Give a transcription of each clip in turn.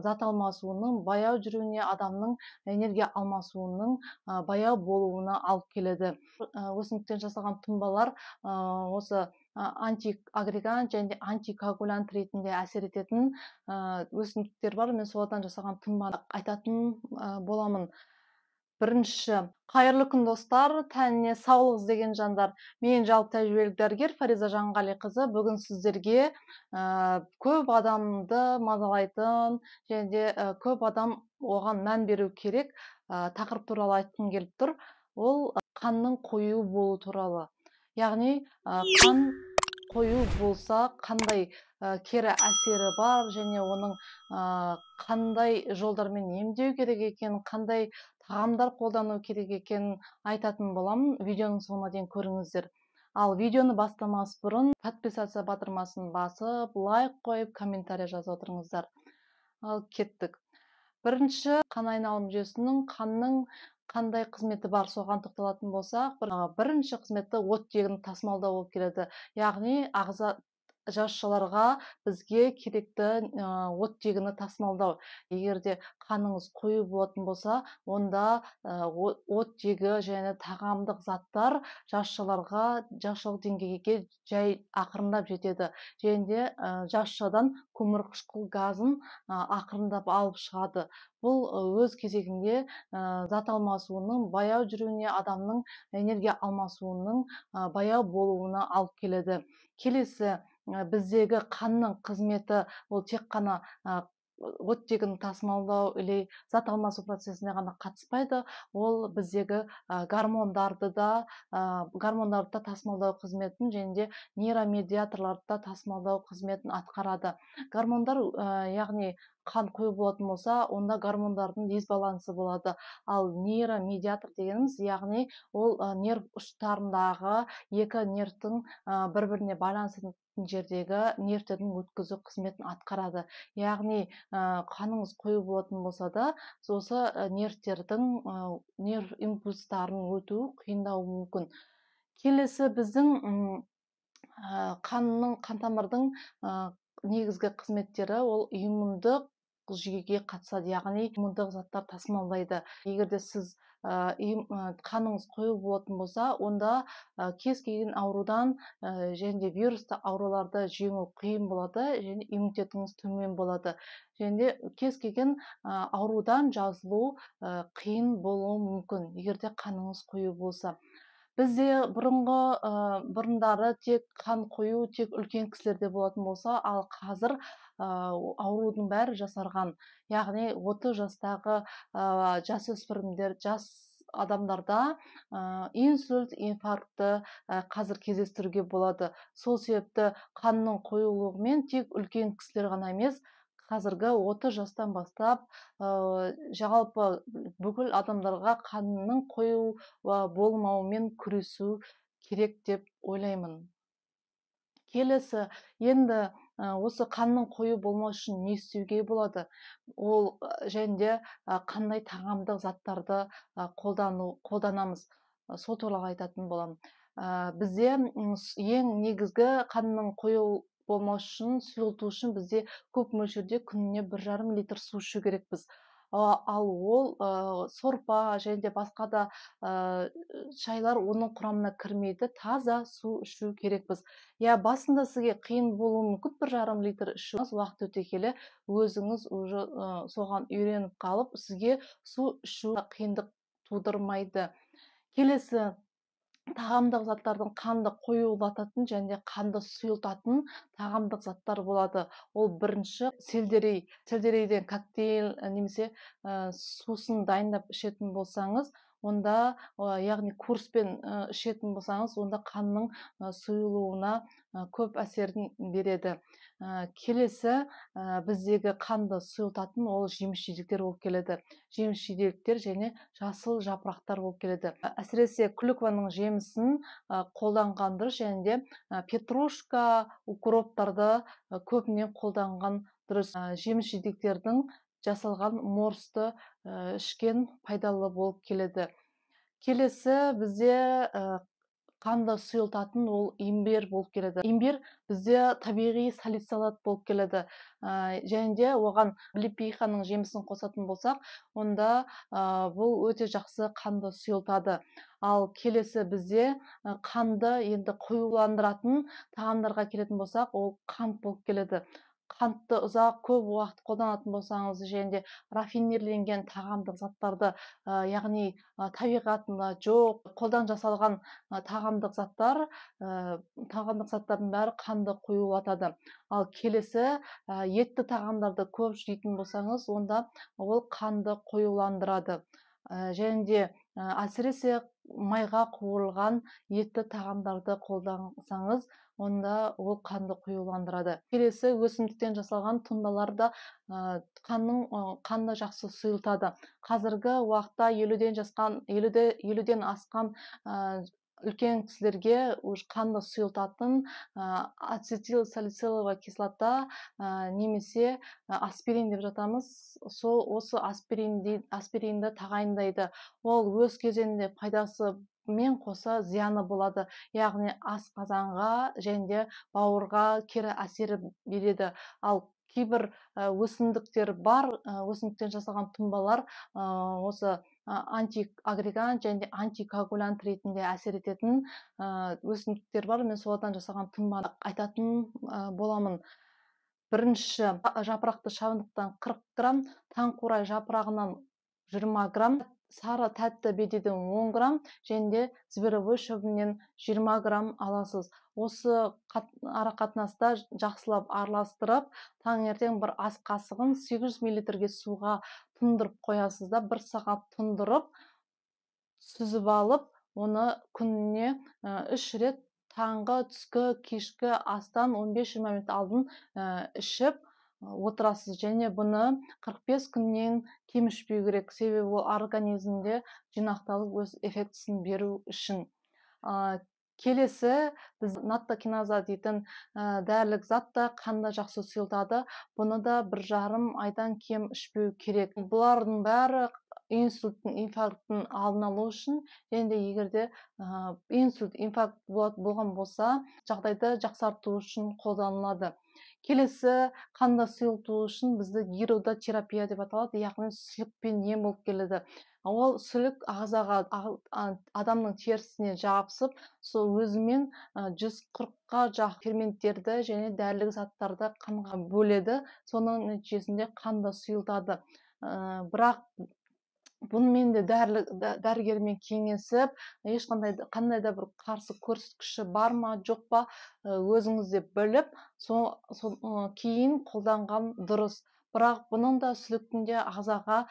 зат алмасуының баяу жүруіне, адамның энергия алмасуының баяу болуына алып келеді. Өсімдіктен жасалған тұнбалар осы антиагрегант және антикоагулянт ретінде әсер ететін өсімдіктер бар. Мен солардан жасалған тұнбаны айтатын боламын. Бірінші, қайырлы күн достар, тәніне саулық іздеген жандар. Мен жалпы тәжірибелік дәрігер Фариза Жанғалиқызы. Бүгін сіздерге көп адамды мазалайтын және де көп адам оған мән беру керек тақырып туралы айтқым келіп тұр. Ол қанның қою болу туралы. Яғни қан қою болса қандай кері әсері бар және оның қандай жолдармен емдеу керек екенін, қандай тағамдар қолдану керек екенін айтатын боламын. Видеоның соңына дейін көріңіздер. Ал видеоны бастамас бұрын подписаться батырмасын басып, лайк қойып, комментарий жазып отырыңыздар. Ал кеттік. Бірінші, қан айналым жүйесінің қанның қандай қызметі бар, соған тоқталатын болсақ, бірінші қызметі оттегін тасымалдау болып келеді. Яғни ағза жасушаларға бізге керекті оттегіні тасымалдау. Егер де қаныңыз қою болатын болса, онда оттегі және тағамдық заттар жасушаларға, жасушалық деңгейге жай ақырындап жетеді. Және де жасушадан көмірқышқыл газын ақырындап алып шығады. Бұл өз кезегінде зат алмасуының баяу жүруіне, адамның энергия алмасуының баяу болуына алып келеді. Келесі, біздегі қанның қызметі ол тек қана оттегін тасымалдау или зат алмасу процесіне ғана қатыспайды. Ол біздегі гормондарды да тасымалдау қызметін және де нейромедиаторларды да тасымалдау қызметін атқарады. Гормондар, яғни қан қою болатын болса, онда гормондардың дисбалансы болады. Ал нейромедиатор дегеніміз, яғни ол нерв ұштарындағы екі нервтің бір-біріне байланысатын жердегі нервтердің өткізу қызметін атқарады. Яғни қаныңыз қою болатын болса да, осы нервтердің нерв импульстарын өтуі қиындауы мүмкін. Келесі, біздің қан тамырдың негізгі қызметтері ол иммундық жүйеге қатысады, яғни иммундық заттар тасымалдайды. Егер де сіз қаныңыз қою болатын болса, онда кез келген аурудан және де вирусты ауруларды жеңу қиын болады және иммунитетіңіз төмен болады. Және де кез келген аурудан жазылу қиын болуы мүмкін, егер де қаныңыз қою болса. Бізде бұрындары тек қан қою тек үлкен кісілерде болатын болса, ал қазір аурудың бәрі жасарған. Яғни 30 жастағы жасөспірімдер, жас адамдарда инсульт, инфаркты қазір кездестіруге болады. Сол себепті қанның қоюлығымен тек үлкен кісілер ғана емес, қазіргі 30 жастан бастап жалпы бүкіл адамдарға қанның қою болмауымен күресу керек деп ойлаймын. Келесі, енді осы қанның қою болмау үшін не істеуге болады? Ол және де қандай тағамдық заттарды қолданамыз, сол туралы айтатын боламын. Бізде ең негізгі қанның қою болмау үшін, сұйылту үшін бізде көп мөлшерде күніне 1,5 литр су ішу керекпіз. Ал ол сорпа және де басқа да шайлар оның құрамына кірмейді, таза су ішу керекпіз. Басында сізге қиын болуы мүмкін 1,5 литр ішу, уақыт өте келе өзіңіз уже соған үйреніп қалып, сізге су ішу қиындық тудырмайды. Келесі, тағамдық заттардың қанды қоюлататын және де қанды сұйылтатын тағамдық заттар болады. Ол бірінші сельдерей. Сельдерейден коктейль немесе сусын дайындап ішетін болсаңыз, онда, яғни курспен ішетін болсаңыз, онда қанның сұйылуына көп әсерін береді. Келесі, біздегі қанды сұйылтатын ол жеміс-жидектер болып келеді. Жеміс-жидектер және жасыл жапырақтар болып келеді. Әсіресе клюкваның жемісін қолданған дұрыс, және де петрушка, укроптарды көбіне қолданған дұрыс. Жеміс-жидектердің жасалған морсты ішкен пайдалы болып келеді. Келесі, бізде қанды сұйылтатын ол имбир болып келеді. Имбир бізде табиғи салицилат болып келеді. Және де оған облепиханың жемісін қосатын болсақ, онда бұл өте жақсы қанды сұйылтады. Ал келесі бізде қанды енді қоюландыратын тағамдарға келетін болсақ, ол қант болып келеді. Қантты көп уақыт қолданатын болсаңыз, және де рафинирленген тағамдық заттарды, яғни табиғатында жоқ, қолдан жасалған тағамдық заттардың бәрі қанды қоюлатады. Ал келесі етті тағамдарды көп жейтін болсаңыз, онда ол қанды қоюландырады. Және де әсіресе майға қуырылған етті тағамдарды қолдансаңыз, онда ол қанды қоюландырады. Келесі өсімдіктен жасалған тұнбалар да қанды жақсы сұйылтады. Қазіргі уақытта 50-ден асқан үлкен кісілерге қанды сұйылтатын ацетилсалициловая кислота немесе аспирин деп жатамыз. Осы аспиринді тағайындайды. Ол өз кезегінде пайдасы мен қоса зияны болады. Яғни асқазанға және де бауырға кері әсері береді. Ал кейбір өсімдіктер бар, өсімдіктен жасалған тұнбалар осы антиагрегант және де антикоагулянт ретінде әсер ететін өсімдіктер бар. Мен солардан жасалған тұнбаны айтатын боламын. Бірінші, жапырақты шабындықтан 40 грамм, таңқурай жапырағынан 20 грамм, сары тәтті бедеден 10 грамм, және де зверовой шөбінен 20 грамм аласыз. Осы арақатынаста жақсылап араластырып, таңертең бір ас қасығын 800 мл суға тұндырып қоясыз да, 1 сағат тұндырып, сүзіп алып, оны күніне 3 рет таңғы, түскі, кешкі астан 15-20 минут алдын ішіп отырасыз. Және бұны 45 күннен кем ішпеу керек, себебі ол организмде жинақталып өз эффектісін беру үшін. Келесі, біз наттокиназа дейтін дәрілік затта қанды жақсы сұйылтады. Бұны да 1,5 айдан кем ішпеу керек. Бұлардың бәрі инсульттің, инфаркттың алдын алу үшін, және де егерде инсульт, инфаркт болған болса, жағдайды жақсарту үшін қолданылады. Келесі, қанды сұйылту үшін бізді гирудотерапия деп аталады, яғни сүлікпен ем болып келеді. Ол сүлік ағзаға, адамның терісіне жабысып, сол өзімен 140-қа жақын ферменттерді және дәрілік заттарды қанға бөледі. Соның нәтижесінде қанды сұйылтады. Бірақ бұнымен де дәрігермен кеңесіп, қандай да бір қарсы көрсеткіші бар ма, жоқ па, өзіңізде біліп, кейін қолданған дұрыс. Бірақ бұның да сүліктінде ағзаға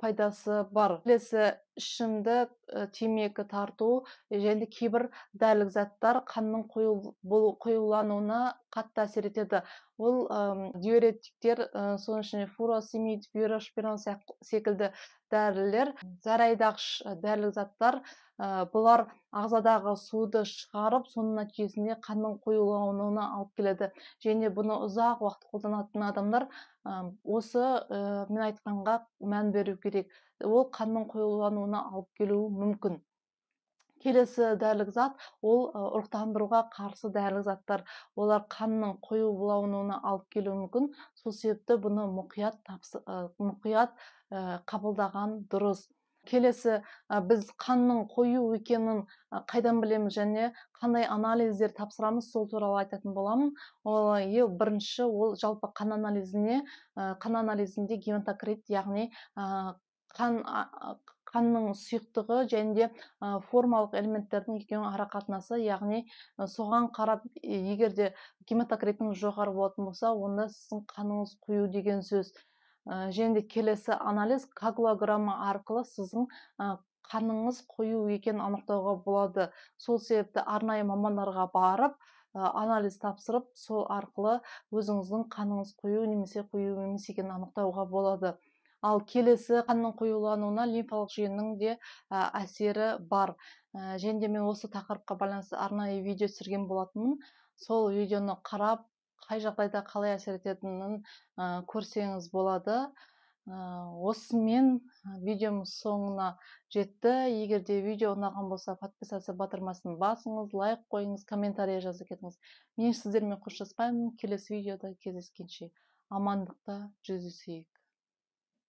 пайдасы бар. Келесі, ішімдік, темекі тарту және кейбір дәрілік заттар қанның қоюлануына қатты әсер етеді. Ол диуретиктер, соның ішінде фуросемид, фурошпирон секілді дәрілер, зарайдағыш дәрілік заттар, бұлар ағзадағы суды шығарып, соның нәтижесінде қанның қоюлануына алып келеді. Және бұны ұзақ уақыт қолданатын адамдар осы мен айтқанға мән беру керек. Ол қанның қоюлануына алып келуі мүмкін. Келесі дәрілік зат, ол ұрықтандыруға қарсы дәрілік заттар. Олар қанның қоюлануына алып келуі мүмкін. Сол себепті бұны мұқият қабылдаған дұрыс. Келесі, біз қанның қою екенін қайдан білеміз және қандай анализдер тапсырамыз, сол туралы айтатын боламын. Бірінші, ол жалпы қан анализінде гематокрит, яғни қанның сұйықтығы және де формалық элементтердің екеуінің арақатынасы, яғни соған қарап, егерде гематокритің жоғары болатын болса, онда сіздің қаныңыз қою деген сөз. Және де келесі анализ коагулограмма арқылы сіздің қаныңыз қою екенін анықтауға болады. Сол себепті арнайы мамандарға барып, анализ тапсырып, сол арқылы өзіңіздің қаныңыз қою немесе қою емес екенін анықтауға болады. Ал келесі, қанның қоюлануына лимфалық жүйенің де әсері бар. Және де мен осы тақырыпқа байланысты арнайы видео түсірген болатынмын. Сол видеоны қарап, қай жағдайда қалай әсер ететінін көрсеңіз болады. осымен видеомыз соңына жетті. Егер де видео ұнаған болса, подписаться батырмасын басыңыз, лайк қойыңыз, комментарий жазып кетіңіз. Мен сіздермен қоштаспаймын. Келесі видеода кездескенше амандықта жүздесейік.